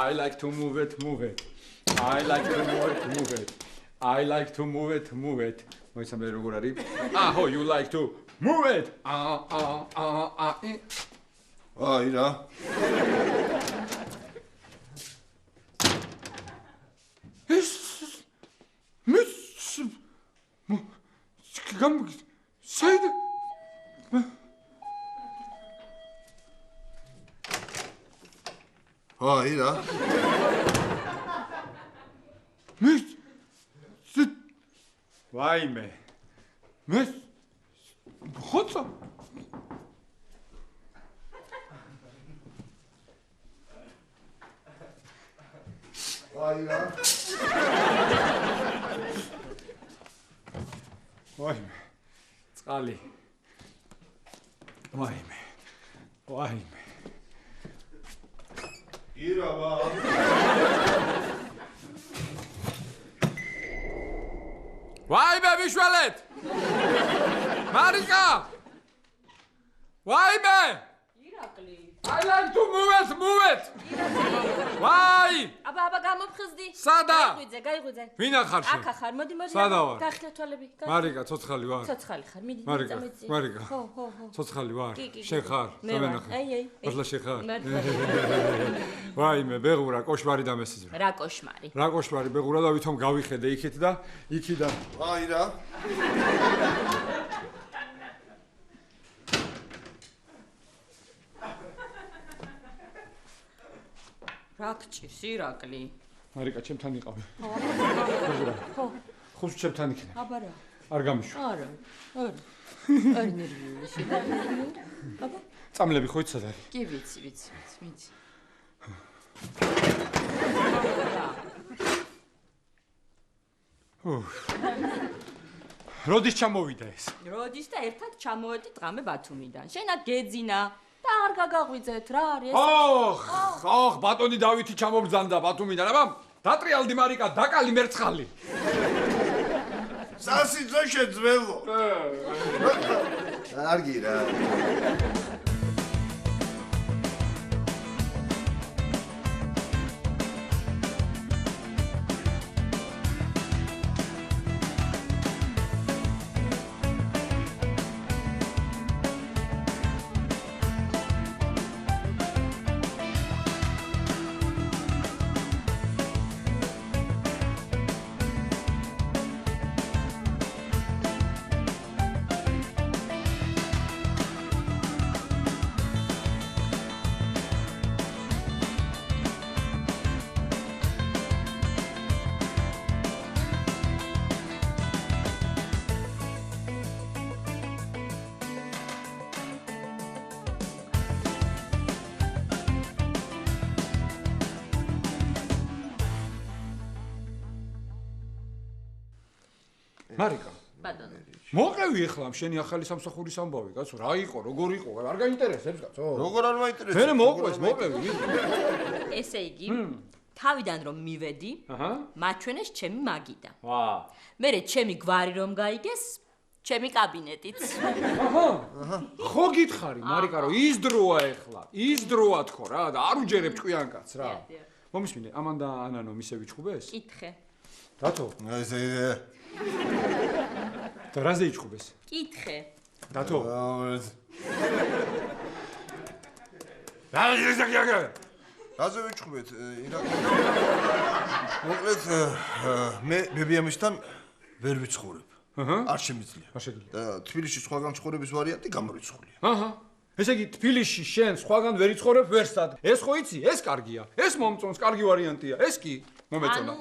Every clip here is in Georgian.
I like to move it. I like to move it. I like to move it. მოიცადე როგორ არის? აჰო, you like to move it. აი რა. ეს მის საიდ აი რა. მის ვაიმე. მის ხოცა აი რა. ვაიმე. წყალი. ვაიმე. ირავა. ვაიმე მიშველეთ. მარიკა. ვაიმე. ირაკლი. I like to move it. ვაი. აბა გამოფხიზდი. სადა? გაიღვიძე. ვინა ხარ შენ? აქა ხარ, მოდი. სადა ვარ? გახლა თვალები. მარიკა, ცოცხალი ვარ. ცოცხალი ხარ, მიდი. მარიკა. ხო. ცოცხალი ვარ. კი. შენ ხარ? მე ვარ. აი. ახლა შენ ხარ? მართლა. ვაიმე, ბეღურა, კოშმარი დამესიზრა. რა კოშმარი? რა კოშმარი ბეღურა და ვითომ გავიხედე იქით და იქიდან. აი რა. რა გჭირს ირაკლი? მარიკა, ჩემთან იყავი. ხო. ხუს ჩემთან იქნე. აბა რა. არ გამიშვა. არა. არ ნერვიულში და აბა წამლები ხო იცად არის? კი ვიცი. როდის ჩამოვიდა ეს? როდის და ერთად ჩამოვედით ღამე ბათუმიდან. შენ აქ გეძინა და არ გაგაღვიძეთ რა არის ეს? ოხ, ბატონი დავითი ჩამობრძანდა ბათუმიდან. აბა, დატრიალდი მარიკა, დაკალი მერცხალი. სასიძო შეძველო. არგი რა. მარიკა. ბატონო. მოყევი ახლა შენი ახალი სამსახურის ამბავი, კაცო, რა იყო, როგორ იყო, არ გაინტერესებს, კაცო? როგორ არ მაინტერესებს? მე მოყვევი. ესე იგი, თავიდან რომ მივედი, მაჩვენეს ჩემი მაგიდა. მერე ჩემი გვარი რომ გაიგეს, ჩემი კაბინეტიც. ხო გითხარი, მარიკა, რომ ის დროა ახლა, ის დროა თქო რა და არ უჯერებ ჭკვიან კაცს რა. მომისმინე, ამან და ანანო მისე ვიჩხუბეს? კითხე. დათო? და რაზე იჩხუბეს? კითხე. დათო? რაზე ვიჩხუბეთ? მოკლედ მე ბებიამისთან ვერ ვიცხოვრებ. არ შემიძლია. და თბილისში სხვაგან ცხოვრების ვარიანტი გამორიცხულია. ესე იგი თბილისში შენ სხვაგან ვერ იცხოვრებ ვერსად. ეს ხო იცი, ეს კარგია. ეს მომწონს, კარგი ვარიანტია. ეს კი მომეწონა.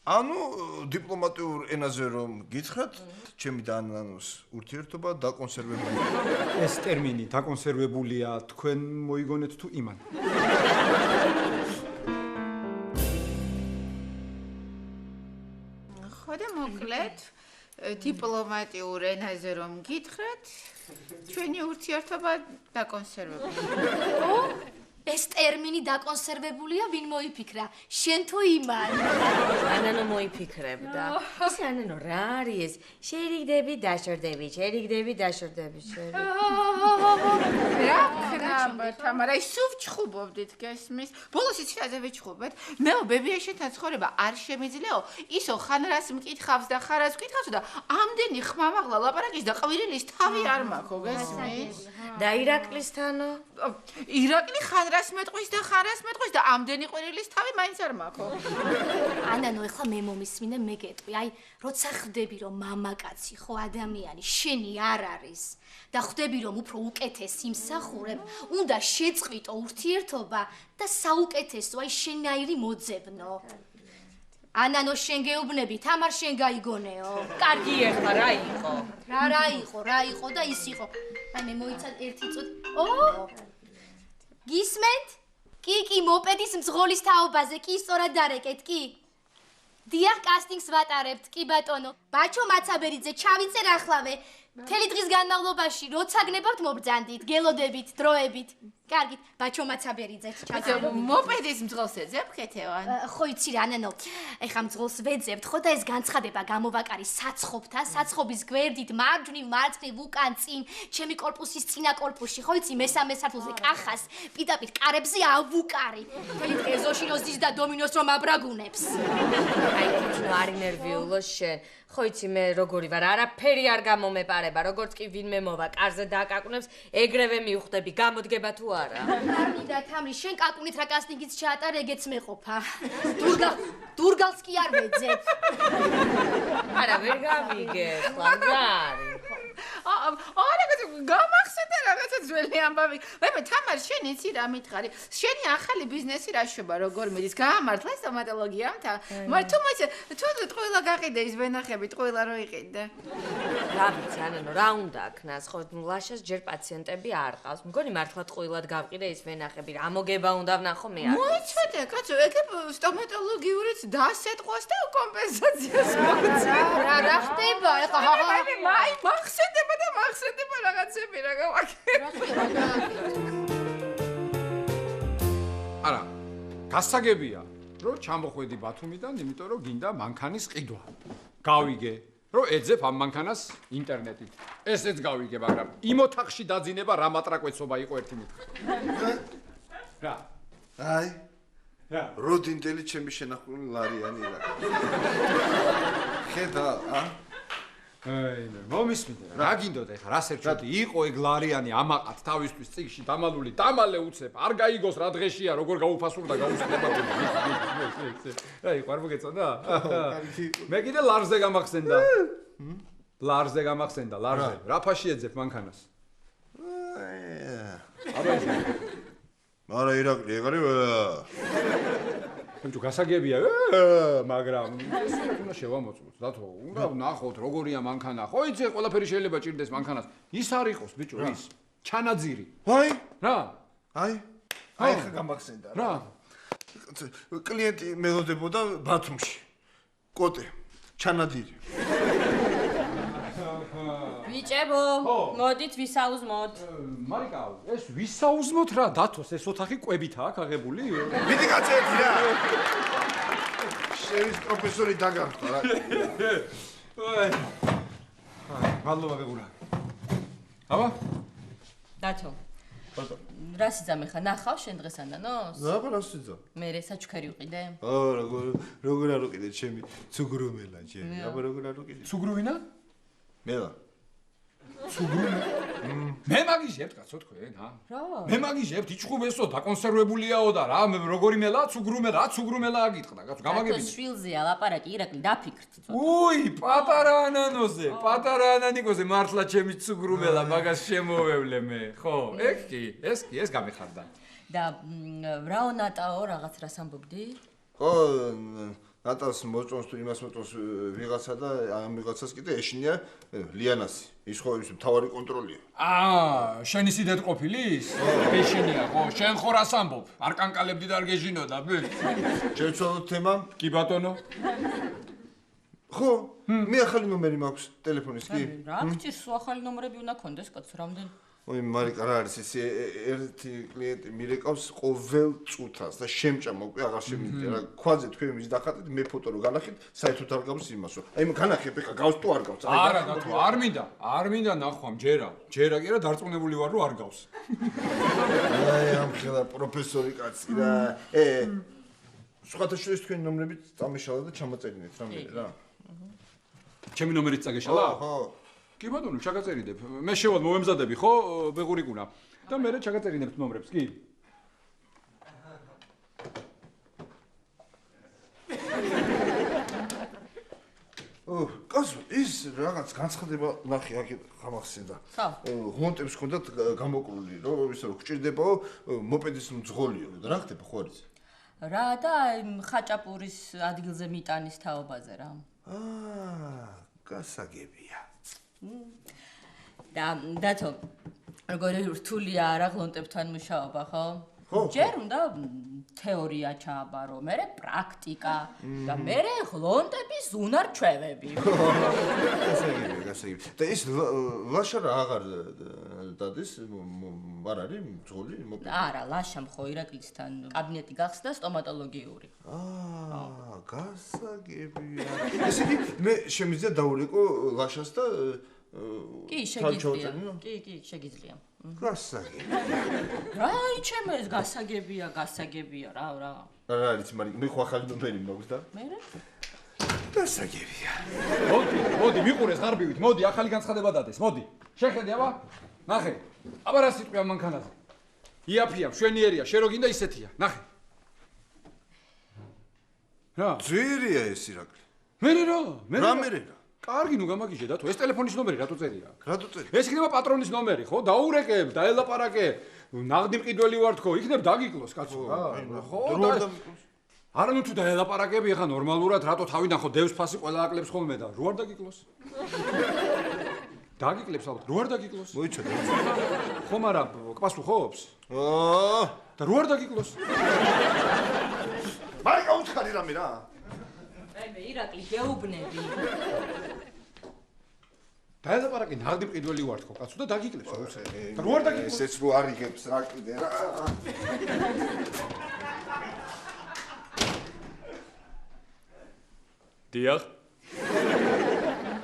ანუ დიპლომატიურ ენაზე რომ გითხრათ, ჩემი და ანანოს ურთიერთობა დაკონსერვებულია. ეს ტერმინი დაკონსერვებულია თქვენ მოიგონეთ თუ იმან? ხო და მოკლედ დიპლომატიურ ენაზე რომ გითხრათ, ჩვენი ურთიერთობა დაკონსერვებულია. ეს ტერმინი დაკონსერვებულია, ვინ მოიფიქრა? შენ თუ იმან? ანანო მოიფიქრებდა. ისე ანანო რა არის? შერიგდები, დაშორდები. რა ქრა, თამარა, სულ ჩხუბობდით გესმის? ბოლოს იცი ვიჩხუბეთ. მეო ბებიაშენთან ცხოვრება არ შემიძლიაო. ისო ხან რას მკითხავს და ხან რას მკითხავს და ამდენი ხმამაღლა ლაპარაკის და ყვირილის თავი არ მაქვს, გესმის? და ირაკლისთანო? ირაკლი ხან რას მეტყვის და ხან რას მეტყვის და ამდენი ყვირილის თავი მაინც არ მაქვს. ანანო, ეხლა მე მომისმინე, მე გეტყვი, აი, როცა ხვდები რომ მამაკაცი ხო ადამიანი შენი არ არის და ხვდები რომ უფრო უკეთეს იმსახურებ, უნდა შეწყვიტო ურთიერთობა და საუკეთესო აი შენაირი მოძებნო. ანანო, შენ გეუბნები, თამარ შენ გაიგონეო. კარგი ეხლა რა იყო? რა იყო და ის იყო. აი მე მოიცად ერთი წუთი. გისმენთ? კი, მოპედის მძღოლის თაობაზე, კი სწორად დარეკეთ, კი. დიახ, კასტინგს ვატარებთ, კი ბატონო. ბაჩო მაცაბერიძე, ჩავიწერ ახლავე. მთელი დღის განმავლობაში როცა გნებავთ მობრძანდით, გელოდებით, დროებით. კარგით, ბაჩო მაცაბერიძე, ჩავიწერ. მოპედის მძღოლს ეძებ, ქეთევან? ხო იცი რა, ანანო. ეხლა მძღოლს ვეძებთ, ხო და ეს განცხადება გამოვაკარი საცხობთან, საცხობის გვერდით, მარჯვნივ, მარცხნივ, უკან, წინ, ჩემი კორპუსის წინა კორპუსში, ხო იცი, მესამე სართულზე კახას, პირდაპირ კარებზე ავუკარი. მთელი დღე ეზოშინოზის და დომინოს რომ აბრაგუნებს. აი, თვითონ არ ინერვიულო შენ. ხო იცი მე როგორი ვარ, არაფერი არ გამომეპარება, როგორც კი ვინმე მოვა კარზე დააკაკუნებს, ეგრევე მივხვდები, გამოდგება თუ არა. არნიდა თამრი, შენ კაკუნით რა კასტინგიც ჩაატარ, ეგეც მეყოფა. დურგალს კი არ ვეძებ. არა, ვერ გავიგე, ხლა რა არის? რაღაცა გამახსენდა რაღაცა ძველი ამბავი. ვაიმე, თამარ, შენ იცი რა მითხარი? შენი ახალი ბიზნესი რა შვება, როგორ მიდის? გაამართლა სტომატოლოგიამთან? მაგრამ თუ ტყუილა გაყიდე ის ვენახები, ტყუილა რო იყიდე. რა ვიცი, ანანო, რა უნდა აქნას? ხო, ლაშას ჯერ პაციენტები არ ყავს. მგონი მართლა ტყუილად გავყიდე ის ვენახები, რა მოგება უნდა ვნახო მე არ. მოიცადე, კაცო, ეგ სტომატოლოგიურიც დასეტყვას და კომპენსაციას მოგცა. რა ხდება? ეხლა მახსენდება რაღაცები რა გავაკეთე. არა, გასაგებია, რომ ჩამოხვედი ბათუმიდან, იმიტომ რომ გინდა მანქანის ყიდვა. გავიგე, რომ ეძებ ამ მანქანას ინტერნეტით. ესეც გავიგე, მაგრამ იმ ოთახში დაძინება რა მატრაკვეცობა იყო ერთი მითხრა. რა? აი. რა? როდინდელი ჩემი შენახული ლარიანი რა. ხედა, აი, მომისმინე, რა გინდოდა ეხლა, რა სერჩოდი? იყო ეგ ლარიანი ამაყად თავისთვის წიგში დამალული, დამალე უცებ, არ გაიგოს რა დღეშია, როგორ გაუფასურდა გაუსწრება. აი, ყარ მოგეწონდა? მე კიდე ლარზე გამახსენდა. ლარზე. რა ფაში ეძებ მანქანას? არა, ირაკლი, ეგ არის. თუ გასაგებია, მაგრამ ეს უნდა შევამოწმოთ, დათო, უნდა ვნახოთ როგორია მანქანა. ხო იცი, ყველაფერი შეიძლება ჭირდეს მანქანას. ის არ იყოს, ბიჭო, ის. ჩანაძირი. აი? რა? აი ხა გამახსენდა რა? კლიენტი მელოდებოდა ბათუმში. კოტე, ჩანადირი. ბიჭებო, მოდით ვისაუზმოთ. მარიკა, ეს ვისაუზმოთ რა, დათოს ეს ოთახი კვებითაა აღებული? მიდი კაცები რა. შევის პროფესორი დაგარხვა რა. აი. მადლობა გეგურა. აბა? დათო. რა სიძამე ხა ნახავ შენ დღეს ანანოს? აბა რა სიძა? მე საჩუქარი უყიდე? როგორ არ უყიდე ჩემი ცუგრუმელა ჩემი. აბა როგორ არ უყიდე? ცუგრუინა? მელა. მე მაგიჟებთ კაცო თქვენ, ჰა? რა? მე მაგიჟებთ, იჭხუბესო, დაკონსერვებულია და რა, როგორი მელა, ცუგრუმელა აგიტყდა, კაცო, გამაგებინე. დათოს შვილზეა ლაპარაკი, ირაკლი დაფიქრთ ცოტა. უი, პატარა ანანიკოზე, მართლა ჩემი ცუგრუმელა, მაგას შემოვევლე მე, ხო? ეს გამეხარდა. და რაო ნატაო რაღაც რას ამბობდი? ხო, ნატალს მოწონს თუ იმას მოწონს ვიღაცა და ამ ვიღაცას კიდე ეშინია ლიანასი. ის ხო ის მთავარი კონტროლია. შენი სიდეთ ყოფილის? ეშინია, ხო, შენ ხო რას ამბობ? არ კანკალებდი და არ გეჟინოდა, ბიჭ. შევცვალოთ თემა? კი ბატონო. ხო, მე ახალი ნომერი მაქვს ტელეფონის, კი? რა გჭირს, ახალი ნომრები უნდა კონდეს, კაცო, რამდენი? ой, მარიკა, რა არის ეს ერთი კლიენტი მირეკავს ყოველ წუთას და შემჭამ უკვე აღარ შემიძლია რა ქვაზე თქვენ მის დახატეთ მე ფოტო რო განახით საერთოდ არ გავს იმას რომ აი განახებ ეხა გავს თუ არ გავს არა და თუ არ მინდა ნახვამ ჯერა კი რა დარწმუნებული ვარ რომ არ გავს აი ამ ხელა პროფესორი კაცი რა სხვათა შორის თქვენი ნომრებით წამეშალა და ჩამაწერინეთ რამე რა ჩემი ნომერიც წაგეშალა ხო კი ბატონო, ჩაგაწერინებ. მე შევალ მომემზადები, ხო? ბეღურიკუნა. და მე ჩაგაწერინებ ნომრებს, კი? კაცო, ის რაღაც განცხადება ნახე აქ გამახსენდა. ღონტებს ჰქონდათ გამოკლული, რომ ისე რომ გჭირდებაო მოპედის მძღოლიო და რა ხდება ხო არის? რა და ხაჭაპურის ადგილზე მიტანის თაობაზე რა. გასაგებია. და დათო როგორი რთულია არა ღონტებთან მუშაობა ხო? ჯერ უნდა თეორია ჩააბარო, მერე პრაქტიკა და მერე ღონტების უნარჩვევები. გასაგებია. და ის ლაშა რა აღარ დადის არ არის მძღოლი მოპედი? არა, ლაშამ ხო ირაკლისთან კაბინეტი გახსნა სტომატოლოგიური. გასაგებია. ესე იგი მე შემიძლია დაურეკო ლაშას და კი, შეგიძლია. კი, შეგიძლია. გასაგებია. რა იჩემო ეს გასაგებია რა. რა არის მაგრამ მე ხო ახალი ნომერი მაქვს და? მე გასაგებია. მოდი, მიყურეს ღარბივით. მოდი, ახალი განცხადება დადეს. მოდი. შეხედე, აბა. ნახე. აბა რა სიტყვია მანქანაზე. იაფია, მშვენიერია, შენ რო გინდა ისეთია. ნახე. რა? ძვირია ეს ირაკლი. რა? მე კარგი, ნუ გამაგიჟე და თუ ეს ტელეფონის ნომერი რატო წერია? რატო წერია? ეს იქნება პატრონის ნომერი, ხო? დაურეკებ, დაელაპარაკებ. ნაღდი მყიდველი ვარ თქო, იქნებ დაგიკლოს, კაცო. ხო, და არა ნუ თუ დაელაპარაკები, ეხა ნორმალურად რატო თავიდან ხო დევს ფასი ყველა აკლებს ხოლმე და რო არ დაგიკლოს? დაგიკლებს ალბათ, რო არ დაგიკლოს? მოიცადე. ხო, მაგრამ პასუხობს? და რო არ დაგიკლოს? მარიკა უცხარი რამე რა. მე ირაკლი გეუბნები. დაელაპარაკე, ნაღდი მყიდველი ვარ თქო, კაცო და დაგიკლებს აუცე. და რო არ დაგიკლოს? ესეც რო არიგებს რა კიდე რა. დიახ.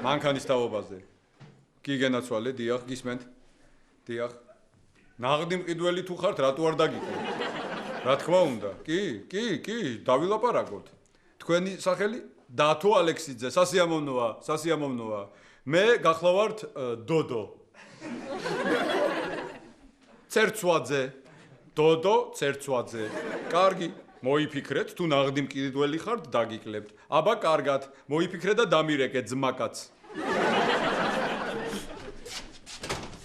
მანქანის თაობაზე. კი გენაცვალე, დიახ, გისმენთ. დიახ. ნაღდი მყიდველი თუ ხართ, რატო არ დაგიკლო? რა თქმა უნდა. კი, დავილაპარაკოთ. თქვენი სახელი დათო ალექსიძე, სასიამოვნოა. მე გახლავართ დოდო. ცერცვაძე. დოდო ცერცვაძე. კარგი, მოიფიქრეთ, თუ ნაღდი მყიდველი ხართ, დაგიკლებთ. აბა კარგად, მოიფიქრე და დამირეკე ძმაკაც.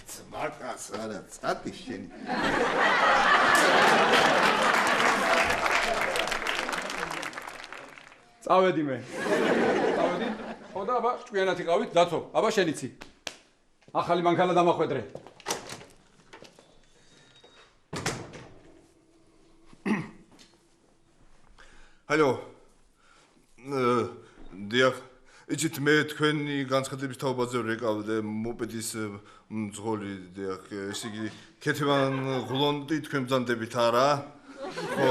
ძმაკაც არა, წატი შენი. წავედი მე. ხო და აბა ჭკვიანად იყავით, დათო. აბა შენიცი. ახალი მანქანა დამახვედრე. ჰალო. დიახ. იცით მე თქვენი განცხადების თაობაზე ვრეკავდე მოპედის მძღოლი დიახ. ესე იგი ქეთევან ღლონდი თქვენ ბრძანდებით არა? ხო.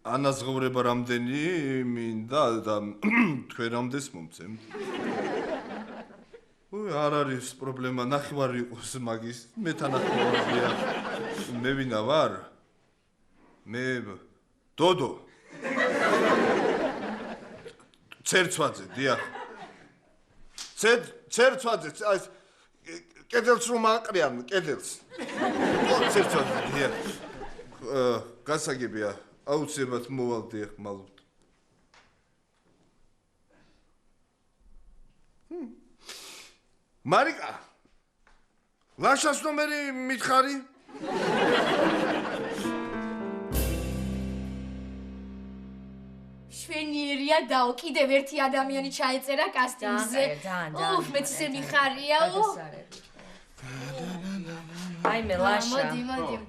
ანაზღაურება რამდენი მინდა და თქვენ რამდენს მომცემთ? არ არის პრობლემა, ნახევარი იყოს მაგის, მე თანახმოვარია. მე ვინა ვარ? მე დოდო. ცერცვაძე, დიახ. ცერცვაძე, აი კედელს რომ აყრიან, კედელს. ცერცვაძე, დიახ. გასაგებია. აუცილებლად მოვალდი ხმალობთ. მარიკა. ლაშას ნომერი მითხარი? შვენიერია დაო, კიდევ ერთი ადამიანი ჩაეწერა კასტინგზე. მეც ისე მიხარია. აი მე ლაშა.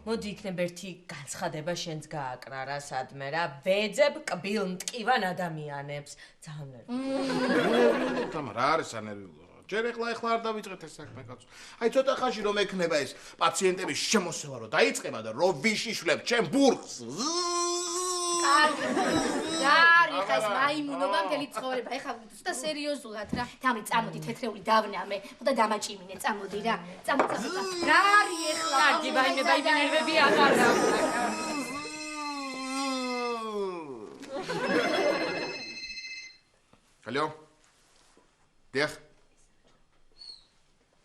მოდი იქნებ ერთი განცხადება შენს გააკრა რა სადმე რა. ბეძებ კბილ მტკივან ადამიანებს. ძალიან თამა რა არის ანერვიულო? ჯერ ეხლა არ დავიწყეთ ეს საქმე კაცო. აი ცოტა ხანში რომ ექნება ეს პაციენტების შემოსევა რომ დაიწყება და რომ ვიშიშვლებ ჩემ ბურგს. Dari, ხა ეს მაიმუნობა მთელი ცხოვრება. ეხლა უცდა სერიოზულად რა. დამი წამოდი თეთრეული დავნამე. ხოდა დამაჭიმინე, წამოდი რა. წამოდი. Dari, ეხლა. კარგი, ვაიმე, ნერვები აღარ დავნა. Алло. დიახ.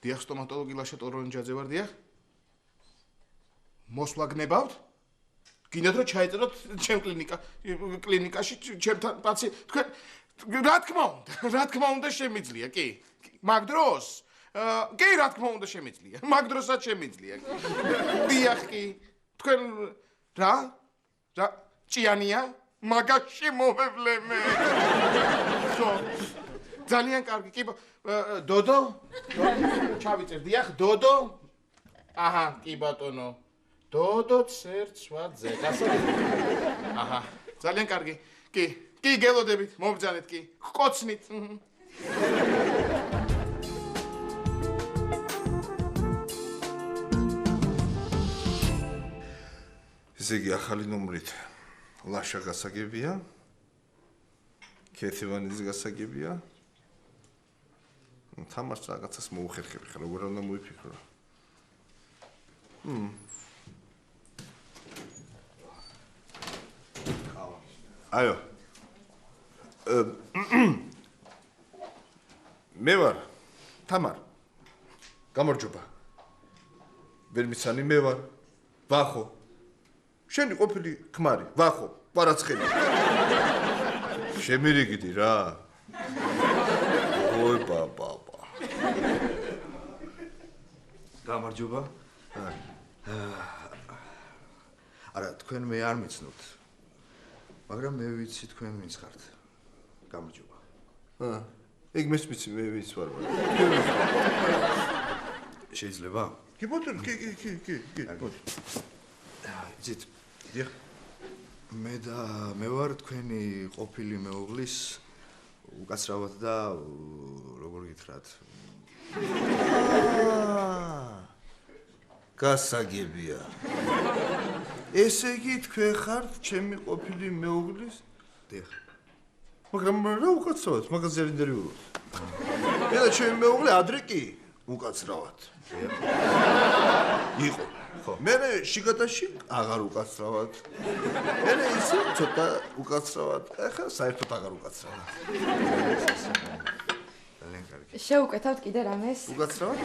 დიახ, სტომატოლოგი ლაშა ტორონჯაძე ვარ, დიახ. მოსვლა გნებავთ? გინდათ რომ ჩაეწეროთ ჩემ კლინიკაში ჩემთან პაციენტ თქვენ რა თქმა უნდა შემიძლია კი მაგ დროს კი რა თქმა უნდა შემიძლია მაგ დროსაც შემიძლია დიახ კი თქვენ რა ჭიანია მაგაში მოვევლემე ხო ძალიან კარგი კი დოდო ჩავიწერ დიახ დოდო აჰა კი ბატონო დოდოც ერთსვაძე აჰა ძალიან კარგი კი გელოდებით მობრძანეთ კი ყოცნით ესე იგი ახალი ნომრით ლაშა გასაგებია ქეთევანის გასაგებია თამაშს რაღაცას მოუხერხები ხა როგორ უნდა მოიფიქრო აიო მე ვარ თამარ გამარჯობა ვერ მიცანი მე ვარ ვახო შენი ყოფილი ქმარი ვახო კვარაცხელი შემირიგდი რა ой баба გამარჯობა არა თქვენ მე არ მიცნობთ მაგრამ მე ვიცი თქვენ ვინც ხართ გამარჯობა ეგ მესმიცი მე ვინც ვარ შეიძლება კი ბოთო კი იცით დიახ მე ვარ თქვენი ყოფილი მეუღლის უკაცრავად და როგორ გითხრათ გასაგებია ესე იგი თქვენ ხართ ჩემი ყოფილი მეუღლის დიახ მაგრამ რა უკაცრავად მაგაზე არ ინტერვიულობთ მე და ჩემი მეუღლე ადრე კი უკაცრავად იყო ხო მე შიგადაში აღარ უკაცრავად მე ისე ცოტა უკაცრავად ახლა საერთოდ აღარ უკაცრავად ძალიან კარგი შეუკეთავთ კიდე რამეს უკაცრავად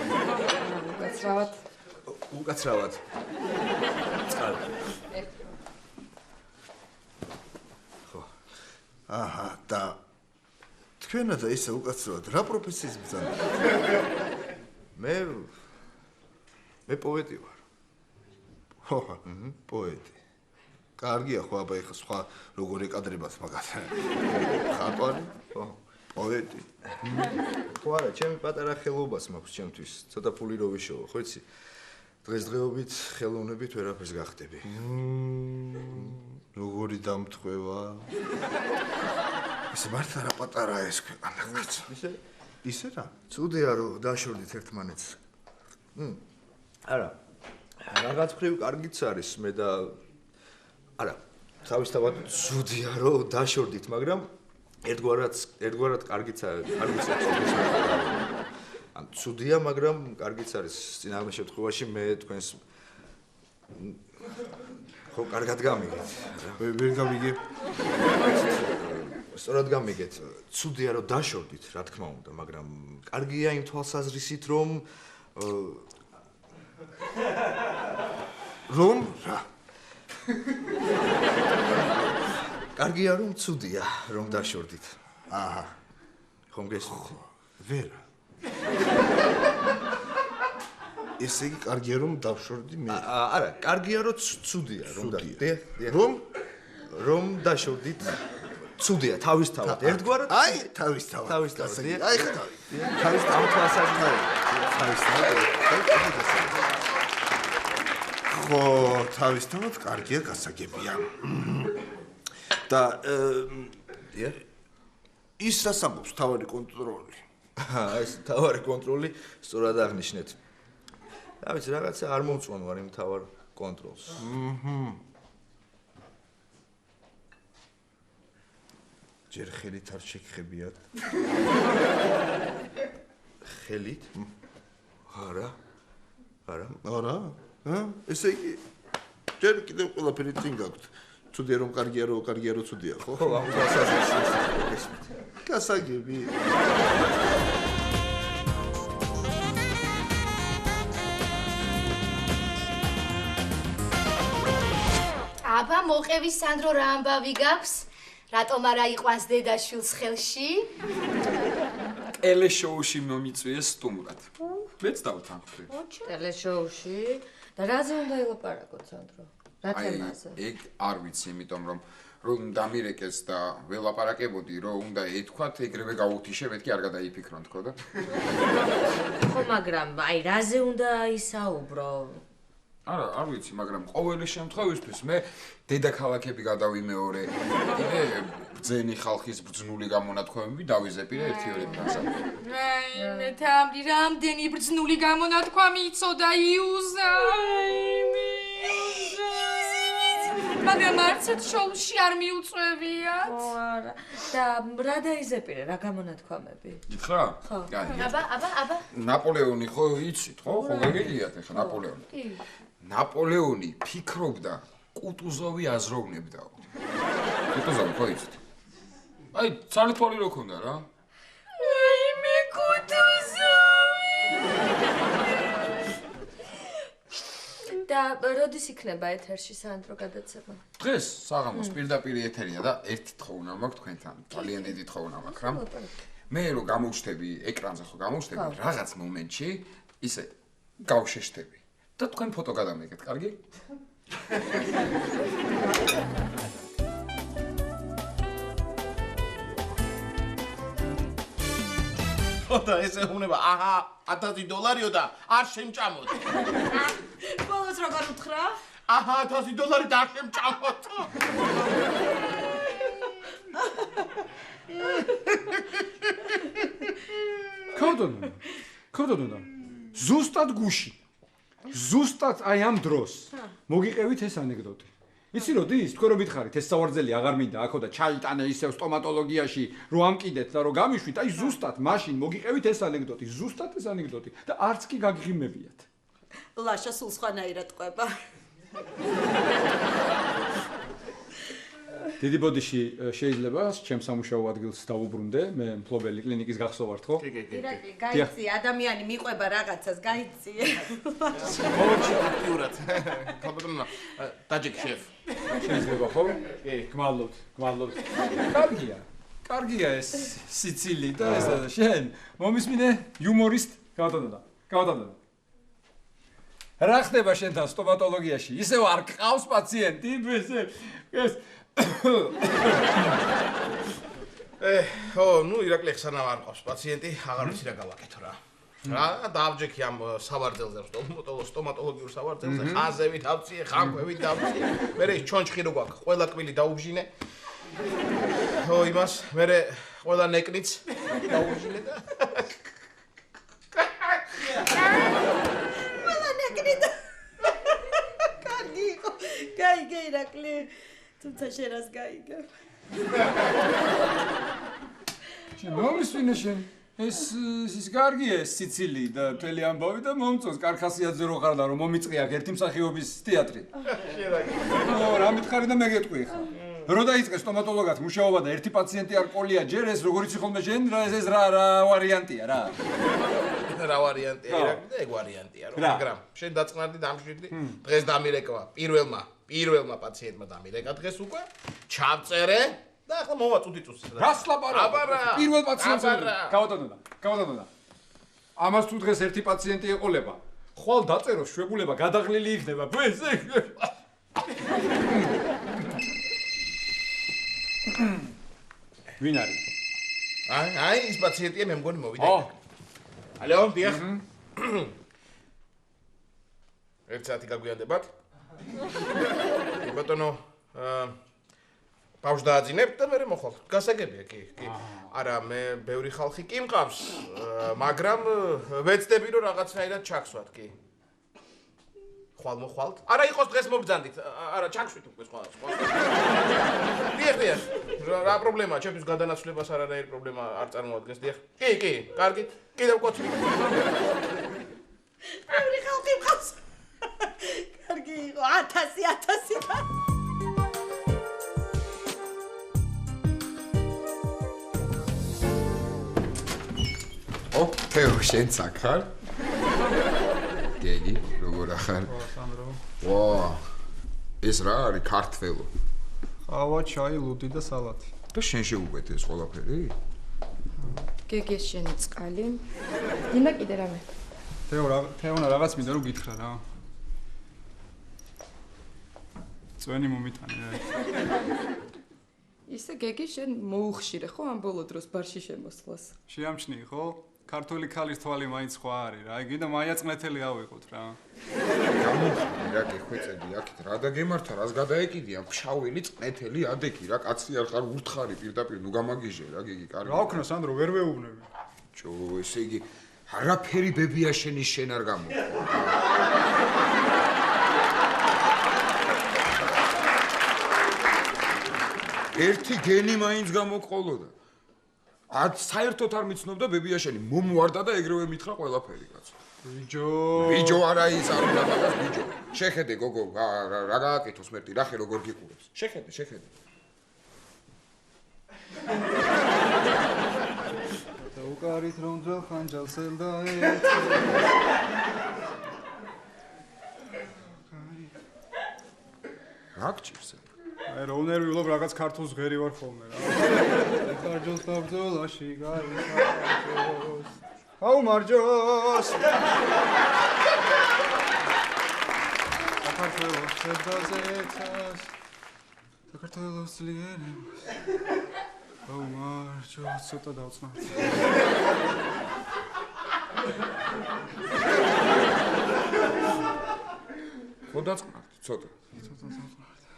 უკაცრავად ხო აჰა და თქვენა და ისე უკაცრავად რა პროფესიის ბრძანდა მე პოეტი ვარ ხო პოეტი კარგია ხო აბა ეხა სხვა როგორ ეკადრებათ მაგათ ხატვარი ხო პოეტი ხო არა ჩემი პატარა ხელობას მაქვს ჩემთვის ცოტა ფული რო ვიშოვო ხო იცი დღესდღეობით ხელოვნებით ვერაფერს გახდები როგორი დამთხევა ისე მართლა რა პატარა ეს ქვეყანა კაცო ისე რა ცუდია რომ დაშორდით ერთმანეთს არა რაღაც მხრივ კარგიც არის მე და არა თავისთავად ცუდია რომ დაშორდით მაგრამ ერთგვარად კარგიც არის ან ცუდია მაგრამ კარგიც არის წინააღმდეგ შემთხვევაში მე თქვენს ხო კარგად გამიგეთ ვერ გამიგებ სწორად გამიგეთ ცუდია რომ დაშორდით რა თქმა უნდა მაგრამ კარგია იმ თვალსაზრისით რომ რა კარგია რომ ცუდია რომ დაშორდით აჰა ხომ გესმით ვერა ესე იგი კარგია რომ დავშორდი მე არა კარგია რომ ცუდია რომ რომ დაშორდით ცუდია თავისთავად ერთგვარად აი თავისთავად აი ხა თავისთავად ხო თავისთავად კარგია გასაგებია და ის რას ამბობს თავარი კონტროლი ეს თავარი კონტროლი სწორად აღნიშნეთ. და ვიცი, რაღაცა არ მომწვან ვარ იმ თავარ კონტროლს. ჯერ ხელით არ შეგხებიათ. ხელით? არა. არა? ესე იგი ჯერ კიდევ ყველაფერი წინ გაქვთ. ცუდია რომ კარგია რომ ცუდია, ხო? ხო, ამ გასაზრდელს. გასაგები. აბა, მოყევი სანდრო რა ამბავი გაქვს? რატომ არა იყვანს დედაშვილს ხელში? ტელეშოუში მომიწვიეს სტუმრად. მეც დავთანხმდი. ტელეშოუში? და რაზე უნდა ილაპარაკოთ, სანდრო? რა თემაზე? ეგ არ ვიცი, იმიტომ რომ დამირეკეს და ველაპარაკებოდი, რომ უნდა ეთქვათ, ეგრევე გავუთიშე, მეთქი არ გადაიფიქრონ თქო და. ხო, მაგრამ აი რაზე უნდა ისაუბრო? არ ვიცი, მაგრამ ყოველი შემთხვევისთვის მე დედაქალაქები გადავიმეორე. კიდე ბრძენი ხალხის ბრძნული გამონათქვამები დავიზეპირე 1-2 ფრაზა. მე თამრი რამდენი ბრძნული გამონათქვამი იცოდა იუზა. მაგრამ არცეთ შოუში არ მიუწვევიათ. ო არა. და რა დაიზეპირე, რა გამონათქვამები? ითხრა? ხო. აბა. ნაპოლეონი ხო იცით, ხო? ხო გაგიგიათ ახლა ნაპოლეონი. კი. ნაპოლეონი ფიქრობდა კუტუზოვი აზროვნებდაო. კუტუზოვი ხო იცით? აი, ცალითვალი რო ქონდა რა. მე კუტუზოვი. და როდის იქნება ეთერში სანდრო გადაცემა? დღეს საღამოს პირდაპირ ეთერია და ერთი თხოვნა მაქვს თქვენთან. ძალიან დიდი თხოვნა მაქვს რა. მე რო გამოვშთები ეკრანზე ხო გამოვშთები რაღაც მომენტში ისე გავშეშთები და თქვენ ფოტო გადამიგეთ, კარგი? და ესე უნება, აჰა, $1000 და არ შემჭამოთ. ბოლოს როგორ უთხრა? აჰა, $1000 და არ შემჭამოთ. ქოდონა. ზუსტად გუში. ზუსტად აი ამ დროს მოგიყევით ეს ანეკდოტი. იცი როდის? თქვენ რომ მითხარით ეს სავარძელი აღარ მინდა აქო და ჩაიტანე ისევ სტომატოლოგიაში რომ ამკიდეთ და რომ გამიშვით, აი ზუსტად მაშინ მოგიყევით ეს ანეკდოტი, ზუსტად ეს ანეკდოტი და არც კი გაგიღიმებიათ. ლაშა სულ სხვანაირად ყვება. დიდი ბოდიში შეიძლება ჩემს სამუშაო ადგილს დავუბრუნდე, მე მფლობელი კლინიკის გახსოვ ვართ, ხო? კი. გაიცი, ადამიანი მიყვება რაღაცას, გაიცი. მოუჩი აქტიურად. ხალბატონო, დაჯექ შეფ. შეიძლება ხო? კი, გმადლობთ. კარგია ეს სიცილი და ეს შენ მომისმინე იუმორისტ გავატანდა. რა ხდება შენთან სტომატოლოგიაში? ისევ არ ყავს პაციენტი, ეს ხო, ნუ ირაკლი ხსანამ არ ყავს პაციენტი, აღარ ვიცი რა გავაკეთო რა. რა დააბჯექი ამ სავარძელზე, სტომატოლოგიურ სავარძელზე, ხაზევით ავწიე, ხანქვევით დავწიე. მერე ჩონჩხი რო გვაქვს, ყველა კბილი დაუბჟინე. ხო, იმას, მერე ყველა ნეკნიც დაუბჟინე და ყველა ნეკნი და კარგი იყო. გაიგე ირაკლი. თუმცა შენას გაიგებ. შენ მომისმინე შენ ეს კარგია ეს სიცილი და მთელი ამბავი და მომწონს კარხასიაძე რო ხარ და რომ მომიწყი აქ ერთი მსახიობის თეატრი. ო, რა მითხარი და მე გეტყვი ხა. რო დაიწყე სტომატოლოგად მუშაობა და ერთი პაციენტი არ ყოლია ჯერ ეს როგორ იცი ხოლმე შენ ეს რა ვარიანტია რა. რა ვარიანტია ირაკლი და ეგ ვარიანტია რა. მაგრამ შენ დაწყნარდი დამშვიდი დღეს დამირეკვა პირველმა პაციენტმა დამირეკა დღეს უკვე ჩავწერე და ახლა მოვაწუდი წუთს. რას ლაპარაკობ? პირველ პაციენტს გავატანდა. ამას თუ დღეს ერთი პაციენტი ეყოლება, ხვალ დაწეროს შვებულება გადაღლილი იქნება. ვინ არის? აი ის პაციენტია მე მგონი მოვიდა. ალო, დიახ. ერთ საათი გაგვიანდებათ? ბატონო, ბავშვს დააძინებთ და მე მოხვალ. გასაგებია კი. არა, მე ბევრი ხალხი კი მყავს, მაგრამ ვეცდები რომ რაღაცნაირად ჩაქსვათ კი. ხვალ მოხვალთ? არა იყოს დღეს მობძანდით. არა, ჩაქსვით უკვე სხვა. დიახ. რა პრობლემაა? ჩემთვის გადანაცვლებას არანაირი პრობლემა არ წარმოადგენს. დიახ. კი, კარგით. კიდევ კოცი. ბევრი ხალხი მყავს. კარგი იყო 1000 და ო, თეო, შენ წახარ? გეგი, როგორ ახარ? სანდრო. ვა, ეს რა არის ქართველო? ყავა, ჩაი, ლუდი და სალათი. და შენ შეუკვეთე ეს ყველაფერი? გეგეს შენი წყალი. დინა კიდე რამე. თეონა რაღაც მინდა რომ გითხრა რა. წვენი მომიტანე რა. ისე გეგი შენ მოუხშირე ხო ამ ბოლო დროს ბარში შემოსვლას? შეამჩნი ხო? ქართული ქალის თვალი მაინც სხვა არის რა. იგი და მაია წმეთელი ავიღოთ რა. გამოხდი რა გეხვეწები აქეთ რა და გემართა რას გადაეკიდია ფშაველი წმეთელი ადექი რა კაცი არ ხარ ურთხარი პირდაპირ ნუ გამაგიჟე რა გიგი კარგი. რა ვქნა სანდრო ვერ ვეუბნები. ჯო ესე იგი არაფერი ბებია შენი შენ არ გამო. ერთი გენი მაინც გამოყოლოდა. საერთოდ არ მიცნობდა ბებია შენი მომوارდა და ეგრევე მითხრა ყველაფერი კაცო. ბიჯო არა ის არ უნდა მაგას ბიჯო. შეხედე გოგო რა გააკეთოს მერტი რა ხე როგორ გიყურებს. შეხედე. და უკარით რომ ძველ ხანჯალს ელდაე. რა გჭირს? აი რომ ნერვიულობ რაღაც ქართულს ღერი ვარ ხოლმე რა. მარჯოს და ბრძოლაში გაიხარჯოს. აუ მარჯოს. საქართველოს შედაზეთას. საქართველოს ლიერებას. აუ მარჯოს ცოტა დავწნარ. ხო დაწყნართ ცოტა.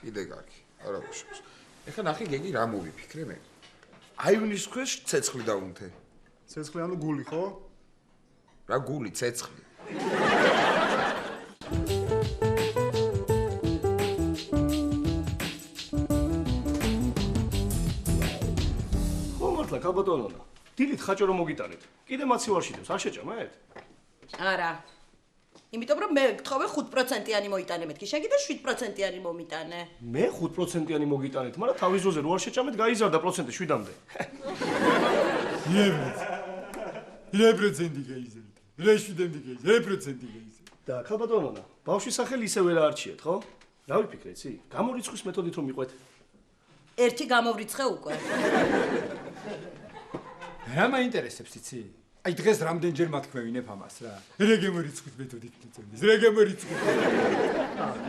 იდე კარგი. არა უშავს. ეხლა ნახე გეგი რა მოვიფიქრე მე. აივნის ქვეშ ცეცხლი დაუნთე. ცეცხლი ანუ გული ხო? რა გული ცეცხლი. ხო მართლა კაბატონონა. დილით ხაჭო რომ მოგიტანეთ. კიდე მაცივარში დევს, არ შეჭამეთ? არა. იმიტომ რომ მე გთხოვე 5%-იანი მოიტანე მეთქი, შენ კიდე 7%-იანი მომიტანე. მე 5%-იანი მოგიტანეთ, მაგრამ თავის ზოზე რო არ შეჭამეთ, გაიზარდა პროცენტი 7-მდე. Re procenti გაიზარდა. Re 7-მდე გაიზარდა. Re procenti გაიზარდა. და კაბატონონა, ბავშვის სახელი ისე ვერ აარჩიეთ, ხო? რა ვიფიქრე, იცი? გამორიცხვის მეთოდით რომ მიყვეთ. ერთი გამოვრიცხე უკვე. რა მაინტერესებს იცი? აი დღეს რამდენჯერ მათქმევინებ ამას რა. Re გამორიცხვის მეთოდით მიწონის. Re გამორიცხვის.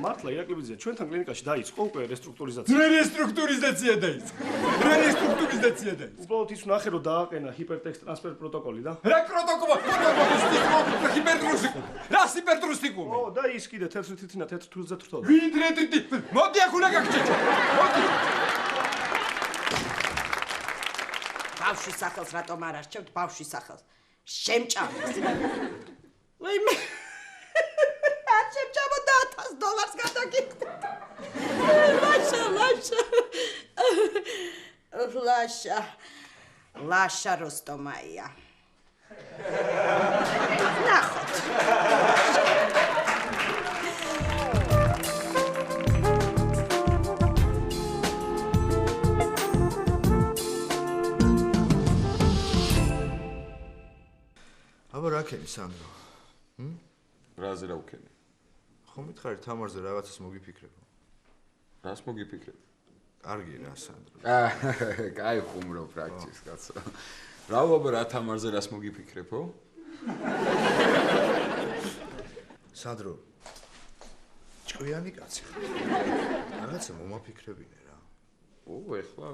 მართლა ირაკლებიძე, ჩვენთან კლინიკაში დაიწყო უკვე რესტრუქტურიზაცია. რესტრუქტურიზაცია დაიწყო. რესტრუქტურიზაცია დაიწყო. უბრალოდ ის ვნახე რომ დააყენა ჰიპერტექსტ ტრანსფერ პროტოკოლი და რა პროტოკოლი? ჰიპერტრუსიკო. რა ჰიპერტრუსიკო? ო და ის კიდე თეთრი თითინა თეთრ თულზე თრთოდა. ვინდრე თითი. მოდი ახლა გაგჭეჭო. მოდი. ბავშვის სახელს რატომ არ არჩევთ ბავშვის სახელს? შემჭამს. ვაი მე არ შემჭამოდა $1000 გადაგიხდი. ლაშა როსტომაია. ნახოთ. აბა რა ქენი სანდრო? რაზე რა უქენი? ხო მითხარი თამარზე რაღაცას მოგიფიქრებო. რას მოგიფიქრებ? კარგი რა სანდრო. კაი ხუმრობ პრაქტიკს კაცო. რა ვაბა რა თამარზე რას მოგიფიქრებო? სანდრო. ჭკვიანი კაცი ხარ. რაღაცა მომაფიქრებინე რა. ეხლა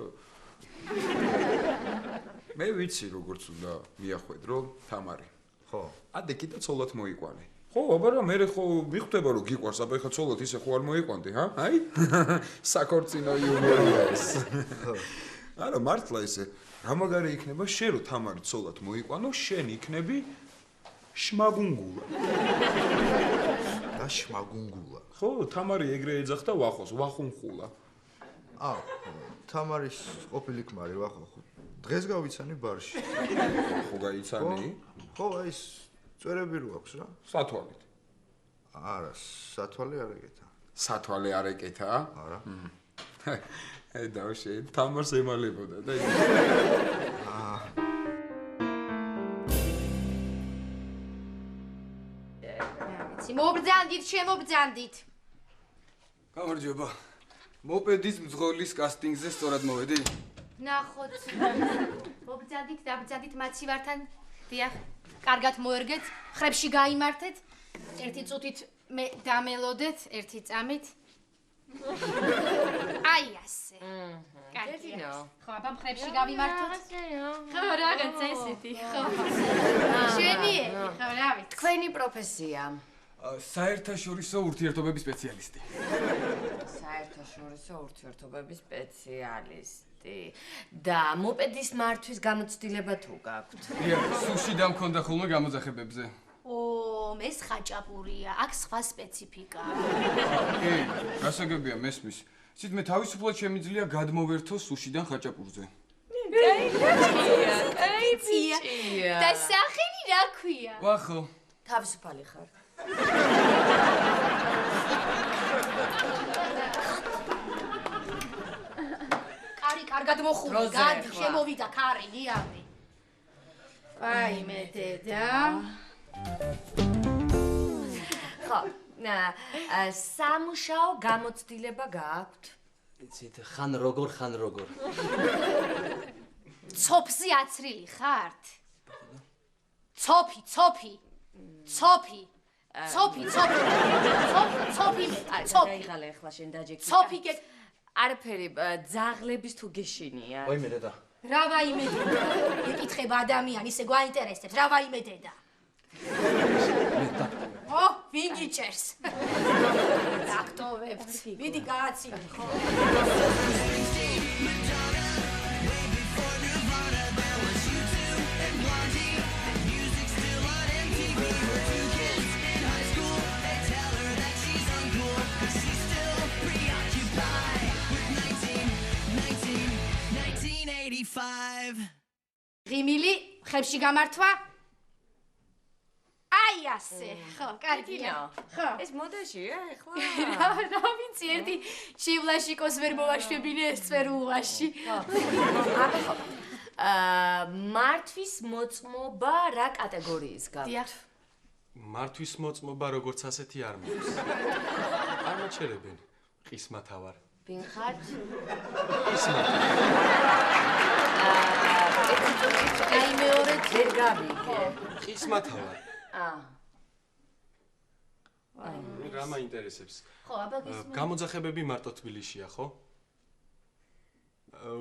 მე ვიცი როგორც უნდა მიახვედრო თამარი. ხო. ადე კიდე ცოლად მოიყვანე. ხო, აბარა მე ხო მიხვდება რომ გიყვარს, აბა ეხა ცოლად ისე ხო არ მოიყვანდი, ჰა? აი? საკორწინო იუმორია ეს. არა, მართლა ესე. რა მაგარი იქნება შენ რომ თამარი ცოლად მოიყვანო, შენ იქნები შმაგუნგულა. და შმაგუნგულა. ხო, თამარი ეგრე ეძახდა ვახოს, ვახუნხულა. თამარის ყოფილი ქმარი ვახო. დღეს გავიცანი ბარში. ხო გაიცანი? ხო, აი წვერები რო აქვს რა. სათვალით. არა, სათვალე არ ეკეთა. სათვალე არ ეკეთა? არა. აი დავშე, თამარს ემალებოდა და მობრძანდით, შემობრძანდით. გამარჯობა. მოპედის მძღოლის კასტინგზე სწორად მოვედი? ნახოთ. მობრძანდით, დაბრძანდით მაცივართან. დიახ, კარგად მოერგეთ, ხრებში გაიმართეთ. ერთი წუთით მე დამელოდეთ, ერთი წამით. აი ასე. კარგია. ხო, აბა ხრებში გავიმართოთ. ხო, რაღაცა ესეთი. ხო. შენიერი, ხო, რა ვიცი. თქვენი პროფესია? საერთაშორისო ურთიერთობების სპეციალისტი. საერთაშორისო ურთიერთობების სპეციალისტი. და მოპედის მართვის გამოცდილება თუ გაქვთ? სუში და მქონდა ხოლმე გამოძახებებზე. ეს ხაჭაპურია, აქ სხვა სპეციფიკაა. კი, გასაგებია მესმის. იცით მე თავისუფლად შემიძლია გადმოვერთო სუშიდან ხაჭაპურზე. კაი, და სახელი რა ქვია? ვახო. თავისუფალი ხარ. კარი კარგად მოხურე, გადი, შემოვიდა კარი, ნიავი. აი მე დედა. ხო, სამუშაო გამოცდილება გაქვთ? იცით, ხან როგორ. ცოფზე აცრილი ხართ? ცოფი. დაიღალე ახლა შენ დაჯექი. ცოფი გე არაფერი ძაღლების თუ გეშინია. ვაიმე დედა. რა ვაიმე დედა? ეკითხება ადამიანი, ისე გვაინტერესებს, რა ვაიმე დედა? ვინ გიჭერს? დაქტოვებთ. მიდი გააცინე, ხო? ღიმილი, ხებში გამართვა? აი ასე, ხო, კარგია. ხო. ეს მოდაშია ახლა? რა ვიცი, ერთი შივლაშიკოს ვერ მოვაშვებინე ეს წვერულვაში. მართვის მოწმობა რა კატეგორიის გაქვთ? დიახ. მართვის მოწმობა როგორც ასეთი არ მაქვს. არ მოჩერებენ. ყისმათავარ. ვინ ხართ? აი მეორედ ვერ გავიგე. ყისმათავარ. აი, რა მაინტერესებს? ხო, აბა გისმენთ. გამოძახებები მარტო თბილისშია, ხო?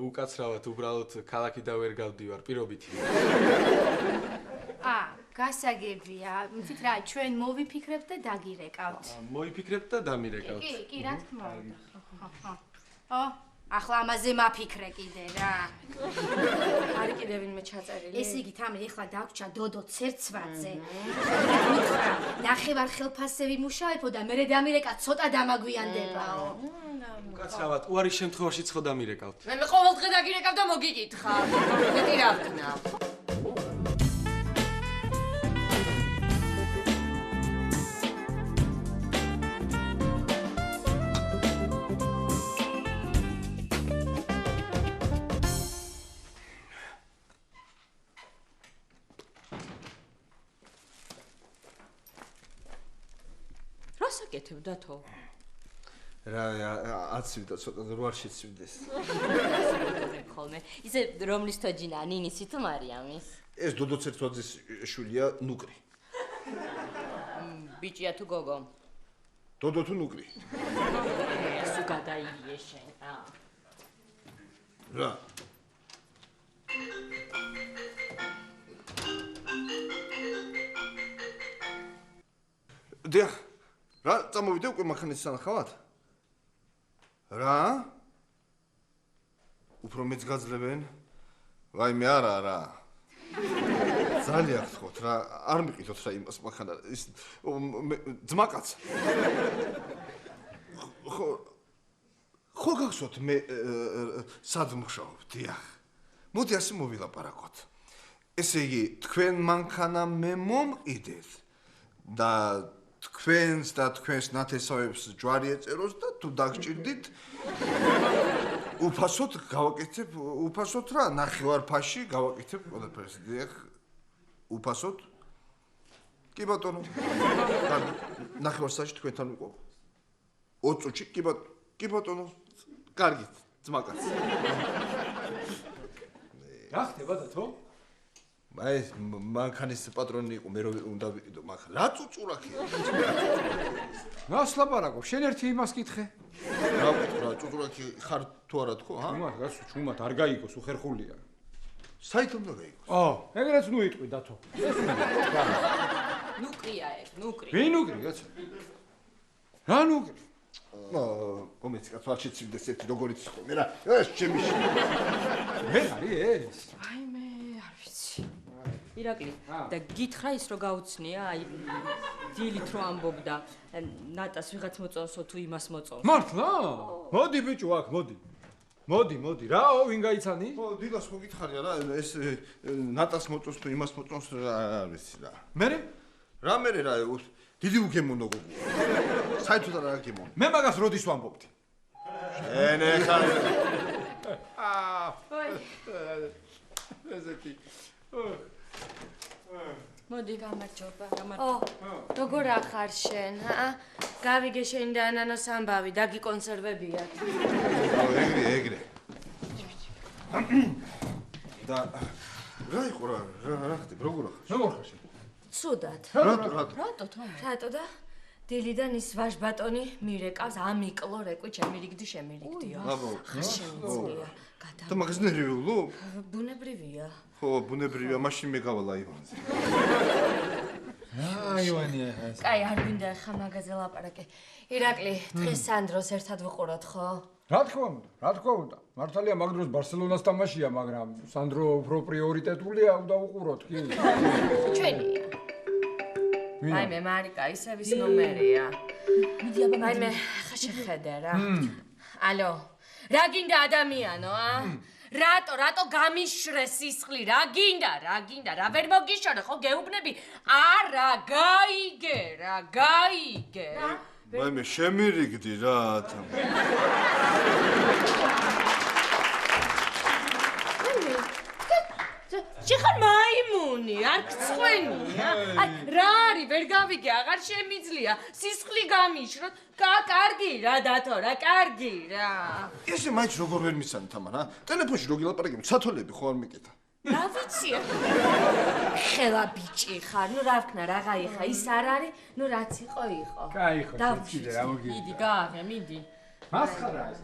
უკაცრავად უბრალოდ ქალაქი და ვერ გავდივარ, პირობითი. გასაგებია. იცით რა, ჩვენ მოვიფიქრებთ და დაგირეკავთ. მოიფიქრებთ და დამირეკავთ. კი, რა თქმა უნდა. ხო. ახლა ამაზე მაფიქრე კიდე რა. არის კიდე ვინმე ჩაწერილი? ესე იგი, თამე ეხლა დაგვრჩა დოდო ცერცვაძე. ნახევარ ხელფასები მუშაებო და მე დამირეკა ცოტა დამაგვიანდებაო. უკაცრავად, უარის შემთხვევაში ცხო დამირეკავთ. მე ყოველდღე დაგირეკავ და მოგიკითხა. მეტი რა ვქნა? გეთებდათო? რა, აცივდა ცოტა რვარში ცივდეს. ხოლმე. ისე რომლის თოჯინა, ნინისი თუ მარიამის? ეს დოდო ცერცვაძის შვილია ნუკრი. ბიჭია თუ გოგო? დოდო თუ ნუკრი? სულ გადაილიე შენ. რა? დიახ. რა წამოვიდე უკვე მანქანის სანახავად? რა? უფრო მეც გაძლებენ? ვაიმე არა. ძალიან გთხოვთ რა, არ მიყიდოთ რა იმას მანქანა ის ძმაკაც. ხო გახსოვთ მე სად მუშაობ, დიახ. მოდი ასე მოვილაპარაკოთ. ესე იგი, თქვენ მანქანა მე მომყიდეთ და თქვენს და თქვენს ნათესავებს ჯვარი ეწეროს და თუ დაგჭირდით უფასოდ გავაკეთებ, უფასოდ რა, ნახევარ ფასში გავაკეთებ ყველაფერს, დიახ. უფასოდ? კი ბატონო. ნახევარ საათში თქვენთან ვიყო. 20 წუთში კი ბატონო. კარგით, ძმაკაც. რა ხდება დათო? აი, მანქანის პატრონი იყო, მე რო უნდა ვიყიდო მანქანა. რა წუწურაკია? რას ლაპარაკობ? შენ ერთი იმას კითხე. რა ვკითხე, წუწურაკი ხარ თუ არა თქო, ჰა? ჩუმად არ გაიგოს, უხერხულია. საით უნდა გაიგოს? ეგრეც ნუ იტყვი დათო. ნუკრია ეგ, ნუკრი. ვინ ნუკრი, კაცო? რა ნუკრი? კომეც კაცო არ შეცივდეს ერთი როგორიც იყო, მე რა, ეს ჩემი მე არის ეს? აი მე არ ვიცი. ირაკლი, და გითხრა ის რო გაუცნია, აი დილით რო ამბობდა, ნატას ვიღაც მოწონსო თუ იმას მოწონს. მართლა? მოდი ბიჭო აქ, მოდი. მოდი, რაო, ვინ გაიცანი? დილას მოგითხარია რა, ეს ნატას მოწონს თუ იმას მოწონს რა არ ვიცი რა. მერე? რა მერე რა, დიდი უგემონო გოგო. საერთოდ არ გემონო. მე მაგას როდის ვამბობდი? შენ ეხარ. ესეთი. მოდი გამარჯობა. როგორ ახარ შენ? გავიგე შენ და ანანოს ამბავი, დაგიკონსერვებიათ. ეგრე. და რა იყო რა ხდება, როგორ ხარ შენ? ცუდად. რატო და დილიდან ის ვაჟ ბატონი მირეკავს ამიკლო რეკვი ჩემი რიგდი შემირიგდიო. ხარ შემიძლია. და მაგას ნერვიულო? ბუნებრივია. ხო, ბუნებრივია, მაშინ მე გავალ აივანზე. აივანია ეს. კაი, არ გვინდა ხა მაგაზე ლაპარაკი. ირაკლი, დღეს სანდროს ერთად ვუყუროთ, ხო? რა თქმა უნდა. მართალია მაგ დროს ბარსელონას თამაშია, მაგრამ სანდრო უფრო პრიორიტეტულია, უნდა უყუროთ, კი. ჩვენია. აი მე მარიკა ისევის ნომერია. მიდი აბა აი მე ხა შეხედე რა. ალო. რა გინდა ადამიანო, რატო გამიშრე სისხლი? რა გინდა? რა ვერ მოგიშორე ხო გეუბნები? არა, გაიგე. მე შემირიგდი რა. შეხარ მაიმუნი, არ გწვენია. აი, რა არის, ვერ გავიგე, აღარ შემიძლია. სისხლი გამიშროთ. კარგი რა დათო რა, კარგი რა. ესე მაინც როგორ ვერ მისცანით ამან, ტელეფონში რო გილაპარაკებთ, სათოლები ხო არ მიკეთა. რა ვიცი? ხელა ბიჭი ხარ, ნუ რა ვქნა, რაღა იხა, ის არ არის, ნუ რაც იყო. კაი ხო, კიდე რა მოგიძე. მიდი, გააღე, მიდი. მასხარა ეს.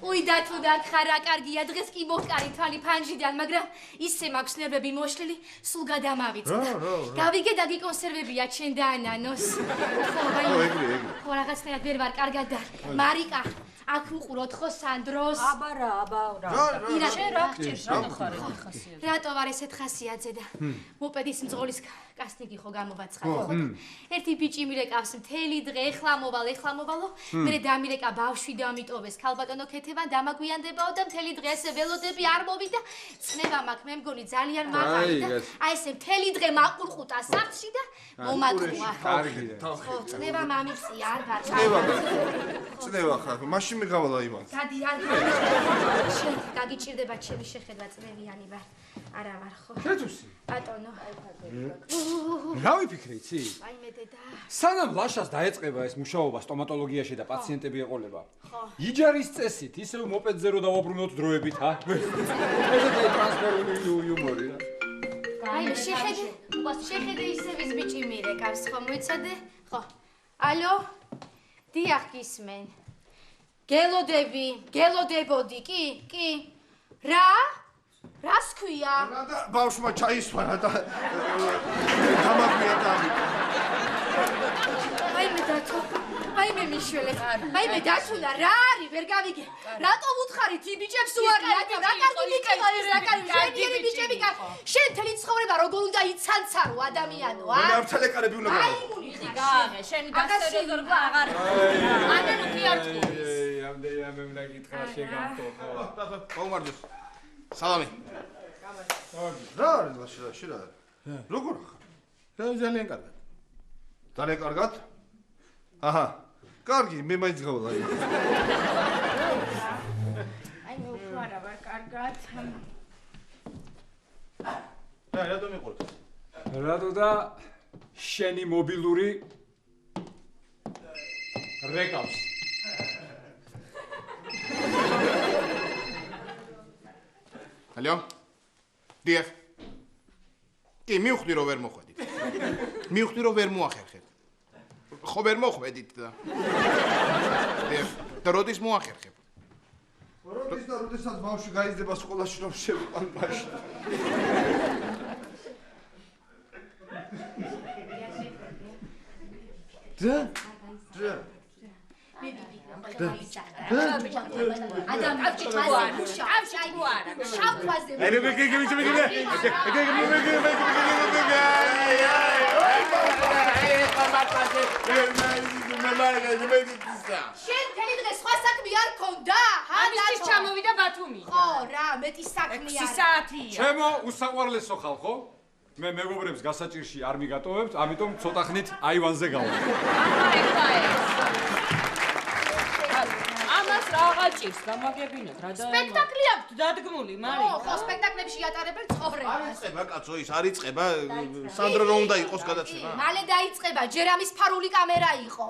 უი დათო დაგხარ რა კარგია, დღეს კი მოჰკარი თვალი ფანჯიდან, მაგრამ ისე მაქვს ნერვები მოშლილი, სულ გადამავიწყდა. გავიგე დაგიკონსერვებია შენ და ანანოს. ხო, რაღაცნაირად ვერ ვარ კარგად და მარიკა აქ უყუროთ ხო სანდროს? აბა რა. შენ რა გჭირს, რატო ხარ ეს ხასიათზე? რატო ვარ ესეთ ხასიათზე და მოპედის მძღოლის კასტინგი ხო გამოვაცხადე ხო? ერთი ბიჭი მირეკავს მთელი დღე, ეხლა მოვალო, მერე დამირეკა ბავშვი და ამიტოვეს ქალბატონო ქეთევან დამაგვიანდებაო და მთელი დღე ესე ველოდები არ მოვიდა. წნევა მაქვს, მე მგონი ძალიან მაღალი და აი ესე მთელი დღე მაყურყუტა სახლში და მომატყუა. კარგია. ხო, წნევა მამიწია არ ვარ. წნევა ხარ, მაშინ მე გავალ აივანზე. გადი არ შენ გაგიჭირდება ჩემი შეხედვა წნევიანი ვარ. არა ვარ ხო? შეძუსი. ბატონო. რა ვიფიქრე იცი? აი მე დედა. სანამ ლაშას დაეწყება ეს მუშაობა სტომატოლოგიაში და პაციენტები ეყოლება. იჯარის წესით ისევ მოპედზე რო დავაბრუნოთ დროებით, ესეთი ტრანსფერული იუმორი რა. აი შეხედე ისევის ბიჭი მირეკავს ხო მოიცადე? ხო. ალო? დიახ გისმენ. გელოდებოდი, კი? რა? რას ქვია? და ბავშვმა ჩაისვარა და გამაგვია და აიმე დათო, აიმე მიშველე, აიმე დათუნა, რა არის, ვერ გავიგე. რატომ უთხარით იმ ბიჭებს უარიათ? რა კარგი ბიჭები, რა კარგი შენიერი ბიჭები. შენ თელი ცხოვრება როგორ უნდა იცანცარო ადამიანო, ა? მე არ თელეკარები უნდა გავა. იგი გააღე, შენი გასეროზორგვა აღარ. ანანო კი არ ტყურის. ამდენი უნდა გითხრა შეგამთო. გაუმარჯოს. სალამი. რა არის ლაშა რა? როგორ ხარ? რა ძალიან კარგად. ძალიან კარგად? აჰა. კარგი, მე მაინც გავლა. აი მე უფრო არა ვარ კარგად. რატომ იყურთ? რატო და შენი მობილური რეკავს. ალო? დიახ. კი, მივხვდი რომ ვერ მოხვედით. მივხვდი რომ ვერ მოახერხეთ. ხო ვერ მოხვედით და. დიახ, და როდის მოახერხებ? როდის და როდესაც ბავშვი გაიზრდება სკოლაში რომ შევიყვან ბავშვი. და შენ თელი დღე სხვა საქმე არ გქონდა? ამისთვის ჩამოვიდა ბათუმი. ხო, რა, მეტი საქმე არა. 6 საათია. ჩემო უსაყვარლესო ხალხო, მე მეგობრებს გასაჭირში არ მიგატოვებთ, ამიტომ ცოტა ხნით აივანზე გავა. ამას რაღაცის გამაგებინოთ, რა და სპექტაკლი აქვს დადგმული, მარია. ხო, სპექტაკლებში ატარებენ ცხოვრებას. არიწყება კაცო ის, არიწყება სანდრო რომ უნდა იყოს გადაცემა. მალე დაიწყება, ჯერ ამის ფარული კამერა იყო.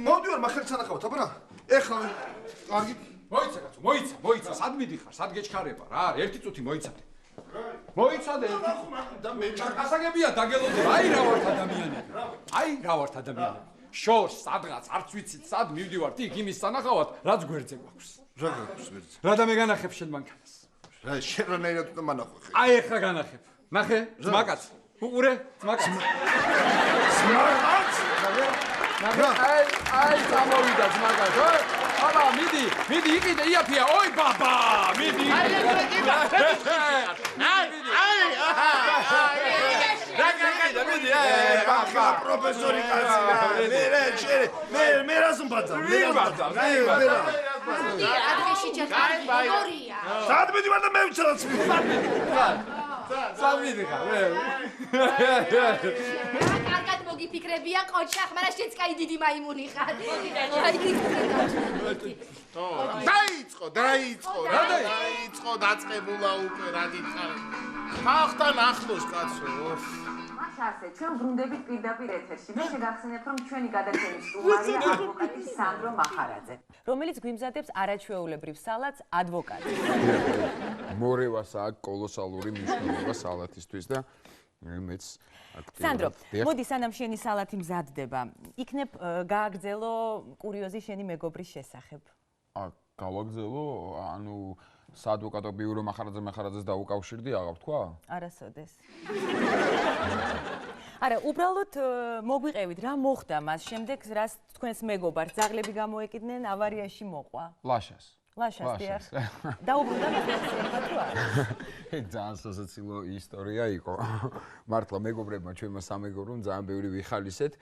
მოდი ვარ მახერც ანახავთ, აბა რა? ეხლა კარგი. მოიცა კაცო, მოიცა, სად მიდიხარ, სად გეჩქარება რა არის? ერთი წუთი მოიცადე. მოიცადე. და მე გასაგებია დაგელოდე. აი რა ვართ ადამიანები. აი რა ვართ ადამიანები. შორს სადღაც არც ვიცით, სად მივდივართ იქ იმის სანახავად, რაც გვერდზე გვაქვს. რა გაქვს გვერდზე? რა და მე განახებ შენ მანქანას. რა შენ რანაირად უნდა მანახო ხე? აი ეხლა განახებ. ნახე, ძმაკაც. უყურე, ძმაკაც. ძმაკაც? ნახე, აი გამოვიდა ძმაკაც. აბა, მიდი, იყიდე, იაფია. ოი ბაბა, მიდი. აი, მიდი, ბაბა, პროფესორი კაცი რა. მე რას ვბაძავ? მე ადრეში ჯერ გორია. სად მიდივარ და მე ვიცადაც მიდივარ. სად მიდიხარ? კარგად მოგიფიქრებია ყოჩა, მაგრამ შენც კაი დიდი მაიმუნი ხარ. დაიწყო, დაწყებულა უკვე რა გითხარ. ხალხთან ახლოს კაცო. ასე ჩვენ ბრუნდებით პირდაპირ ეთერში. მე შეგახსენებ რომ ჩვენი გადაცემის სტუმარია ადვოკატი სანდრო მახარაძე, რომელიც გვიმზადებს არაჩვეულებრივ სალათს ადვოკატი. მორევას აქვს კოლოსალური მნიშვნელობა სალათისთვის და მეც აქტიურად. სანდრო, მოდი სანამ შენი სალათი მზადდება, იქნებ გააგრძელო კურიოზი შენი მეგობრის შესახებ. გავაგრძელო, ანუ საადვოკატო ბიურო მახარაძეს დაუკავშირდი, აღარ თქვა? არასოდეს. არა, უბრალოდ მოგვიყევით რა მოხდა მას შემდეგ, რაც თქვენს მეგობარს ძაღლები გამოეკიდნენ, ავარიაში მოყვა. ლაშას, დიახ. დაუბრუნდა მეხსიერება თუ არა? ძალიან სასაცილო ისტორია იყო. მართლა მეგობრებმა ჩვენმა სამეგობრომ ძალიან ბევრი ვიხალისეთ.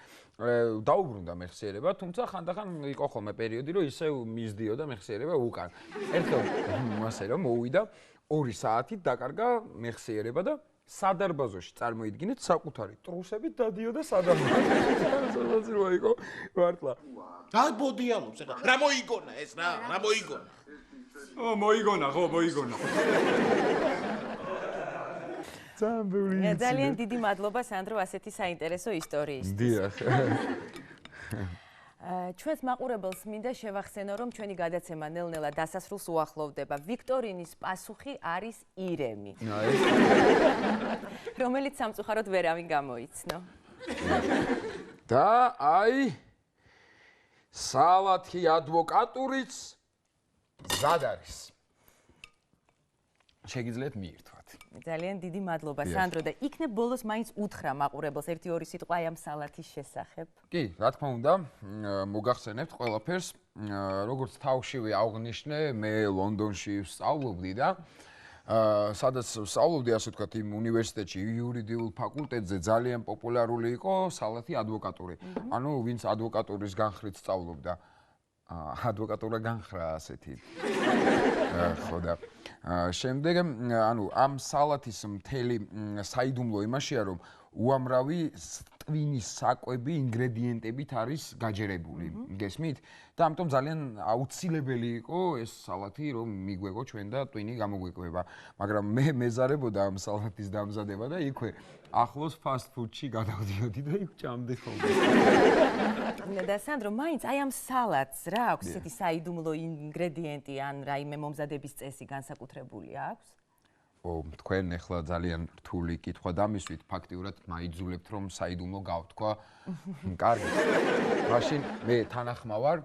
დაუბრუნდა მეხსიერება, თუმცა ხანდახან იყო ხოლმე პერიოდი, რომ ისევ მისდიოდა მეხსიერება უკან. ერთხელ ასე რომ მოვიდა 2 საათით დაკარგა მეხსიერება და სადარბაზოში წარმოიდგინეთ საკუთარი ტრუსებით დადიოდა სადარბაზოში. სასაცილო იყო მართლა. და ბოდიალობს ეხლა. რა მოიგონა ეს რა? რა მოიგონა? მოიგონა. ძალიან დიდი მადლობა სანდრო ასეთი საინტერესო ისტორიისთვის. დიახ. ჩვენს მაყურებელს მინდა შევახსენო, რომ ჩვენი გადაცემა ნელ-ნელა დასასრულს უახლოვდება. ვიქტორინის პასუხი არის ირემი. რომელიც სამწუხაროდ ვერავინ გამოიცნო. და აი სალათი ადვოკატურიც ზად არის. შეგიძლიათ მიირთვათ. ძალიან დიდი მადლობა სანდრო და იქნებ ბოლოს მაინც უთხრა მაყურებელს 1-2 სიტყვა აი ამ სალათის შესახებ. კი, რა თქმა უნდა, მოგახსენებთ ყველაფერს. როგორც თავშივე აღნიშნე, მე ლონდონში ვსწავლობდი და სადაც ვსწავლობდი, ასე ვთქვათ, იმ უნივერსიტეტში, იურიდიულ ფაკულტეტზე ძალიან პოპულარული იყო სალათი ადვოკატური. ანუ ვინც ადვოკატურის განხრით სწავლობდა, ადვოკატურა განხრა ასეთი. ხო და შემდეგ, ანუ ამ სალათის მთელი საიდუმლო იმაშია, რომ უამრავი ტვინის საკვები ინგრედიენტებით არის გაჯერებული. გესმით? და ამიტომ ძალიან აუცილებელი იყო ეს სალათი, რომ მიგვეგო ჩვენ და ტვინი გამოგვიკვება. მაგრამ მე მეზარებოდა ამ სალათის დამზადება და იქვე ახლოს ფასტ ფუდში გადავდიოდი და იქ ჭამდი ხოლმე. და სანდრო, მაინც აი ამ სალათს რა აქვს ესეთი საიდუმლო ინგრედიენტი ან რაიმე მომზადების წესი განსაკუთრებული აქვს? თქვენ ახლა ძალიან რთული კითხვა დამისვით, ფაქტიურად მაიძულებთ რომ საიდუმლო გავთქვა. კარგი. მაშინ მე თანახმავარ,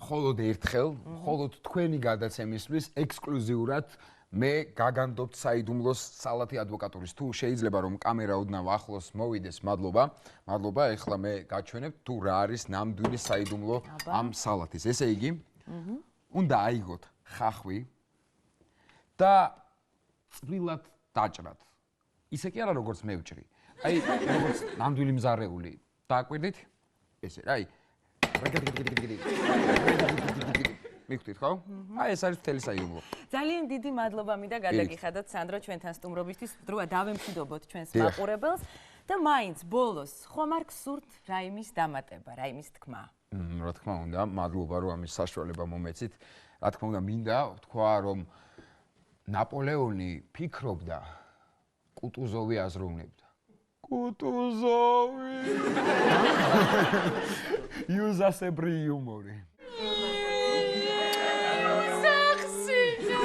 მხოლოდ ერთხელ, მხოლოდ თქვენი გადაცემისთვის ექსკლუზიურად მე გაგანდობთ საიდუმლოს სალათი ადვოკატურის. თუ შეიძლება რომ კამერა ოდნავ ახლოს მოვიდეს, მადლობა. მადლობა, ახლა მე გაჩვენებთ თუ რა არის ნამდვილი საიდუმლო ამ სალათის. ესე იგი, უნდა აიღოთ ხახვი და წვრილად დაჭრათ. ისე კი არა როგორც მე ვჭრი. აი, როგორც ნამდვილი მზარეული. დააკვირდით? ესე, აი. მიხვდით ხო? აი, ეს არის მთელი საიდუმლო. ძალიან დიდი მადლობა მინდა გადაგიხადოთ სანდრო ჩვენთან სტუმრობისთვის. დროა დავემშვიდობოთ ჩვენს მაყურებელს და მაინც ბოლოს ხომ არ გსურთ რაიმის დამატება, რაიმის თქმა? რა თქმა უნდა, მადლობა რომ ამის საშუალება მომეცით. რა თქმა უნდა, მინდა ვთქვა რომ ნაპოლეონი ფიქრობდა, კუტუზოვი აზროვნებდა. კუტუზოვი! იუზასებრი იუმორი. სახსინა!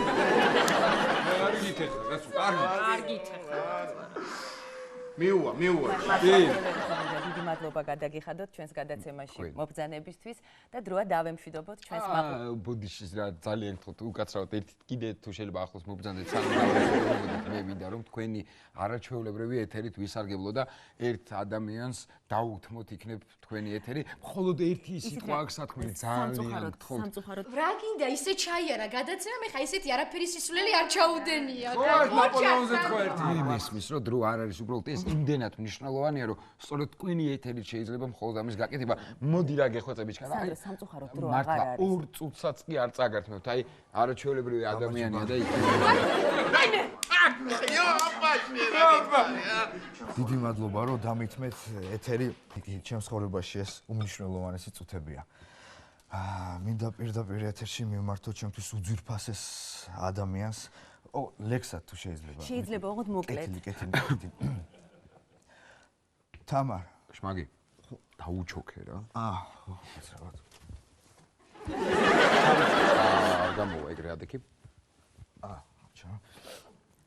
კარგით ეხლა, გასულ, კარგით ეხლა. მიუვა. დიდი მადლობა გადაგიხადოთ ჩვენს გადაცემაში მობრძანებისთვის და დროა დავემშვიდობოთ ჩვენს მაყურებელს. ბოდიშის რა ძალიან გთხოვთ, უკაცრავად ერთი კიდე თუ შეიძლება ახლოს მობრძანდეთ სანამ მე მინდა რომ თქვენი არაჩვეულებრივი ეთერით ვისარგებლო და ერთ ადამიანს დაუთმოთ იქნებ თქვენი ეთერი. მხოლოდ ერთი სიტყვა აქვს სათქმელი ძალიან გთხოვთ. სამწუხაროდ. რა გინდა ისე ჩაიარა გადაცემა, მე ხა ისეთი არაფერი სისულელი არ ჩაუდენია. ნაპოლეონზე თქვა ერთი. მესმის რომ დრო არ არის უბრალოდ ეს იმდენად მნიშვნელოვანია რომ სწორედ თქვენი ეთერით შეიძლება მხოლოდ ამის გაკეთება. მოდი რა გეხვეწები ჩქარა. სანდრო, სამწუხაროდ დრო აღარ არის. მართლა ორ წუთსაც კი არ წაგართმევთ. აი, არაჩვეულებრივი ადამიანია და იქ. დიდი მადლობა რომ დამითმეთ ეთერი ჩემს ცხოვრებაში ეს უმნიშვნელოვანესი წუთებია. მინდა პირდაპირ ეთერში მივმართო ჩემთვის უძვირფასეს ადამიანს. ლექსად თუ შეიძლება. შეიძლება ოღონდ მოკლედ. კეთილი. თამარ, შმაგი. დაუჩოქე რა. ეცრავად. არ გამოვა ეგრე ადექი. ჩა.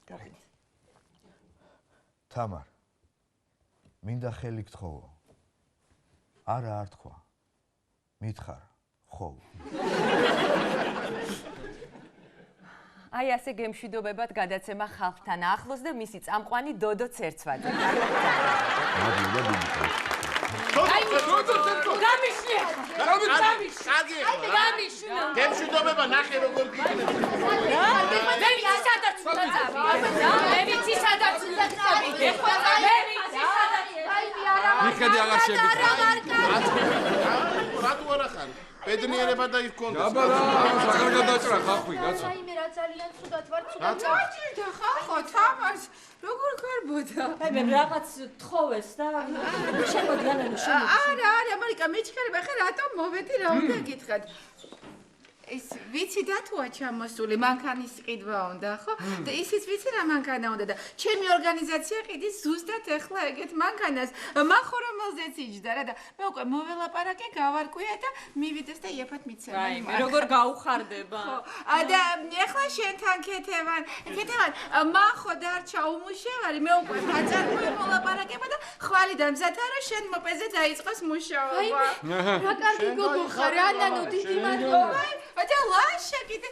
კარგი. თამარ. მინდა ხელი გთხოვო. არა არ თქვა. მითხარ, ხო. აი ასე გემშვიდობებად გადაცემა ხალხთან ახლოს და მისი წამყვანი დოდო ცერცვაძე. მადლობა დიდი. გემშვიდობა ნახე როგორ გიქნება. მე ვიცი სადაც უნდა წავიდე. მე ვიცი სადაც უნდა წავიდე. მე ვიცი სადაც. მიხედი აღარ შეგიძლია. რატო არა ხარ? ბედნიერება და ის კონდეს. აბა რა, საგან გადაჭრა ხახვი, კაცო. რაიმე რა ძალიან ცუდად ვარ, ცუდად. დაჭირდა ხახო, თამარს. როგორ გარბოდა? აი მე რაღაც თხოვეს და შემოდგანა არა, მარიკა, მეჩქარება ხა რატომ მოვედი რა უნდა გითხრათ? ეს ვიცი და თუა ჩამოსული მანქანის ყიდვა უნდა ხო? და ისიც ვიცი რა მანქანა უნდა და ჩემი ორგანიზაცია ყიდის ზუსტად ახლა ეგეთ მანქანას მახორომელზეც იჯდა რა და მე უკვე მოველაპარაკე გავარკვია და მივიდეს და იაფად მიცემა. აი მე როგორ გაუხარდება. ხო. და ახლა შენთან ქეთევან მახო დარჩა უმუშევარი მე უკვე ფაწარმოე მოლაპარაკება და ხვალი დამზადდა რომ შენ მოპეზე დაიწყოს მუშაობა. რა კარგი გოგო ხარ, ანანო დიდი მადლობა. და ლაშა კიდე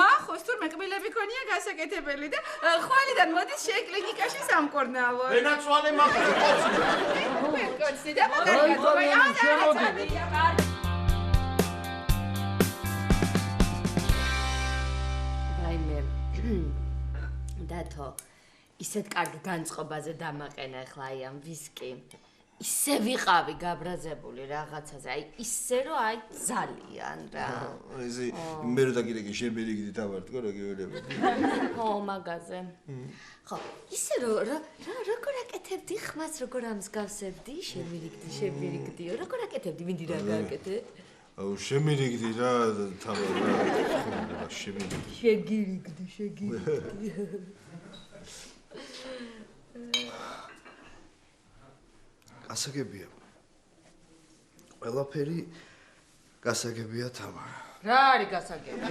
მახოს თურმე კბილები ქონია გასაკეთებელი და ხვალიდან მოდის შეკლინიკაში სამკურნალო. ვენაცვალე მახოს კოცი. კოცი და მაგარი. დათო ისეთ კარგ განწყობაზე დამაყენა ახლა აი ამ ვისკი ისე ვიყავი გაბრაზებული რაღაცაზე აი ისე რომ აი ძალიან რა ისი მე რო დაგირეკი შემერიგდი დავარტყო რა გეველები ხო მაგაზე ხო ისე რომ როგორ აკეთებდი ხმას როგორ ამსგავსებდი შემერიგდიო როგორ აკეთებდი მინდი რა გააკეთე აუ შემერიგდი რა თამარ შემერიგდი შეგირიგდი გასაგებია. ყველაფერი გასაგებია თამარ. რა არის გასაგები?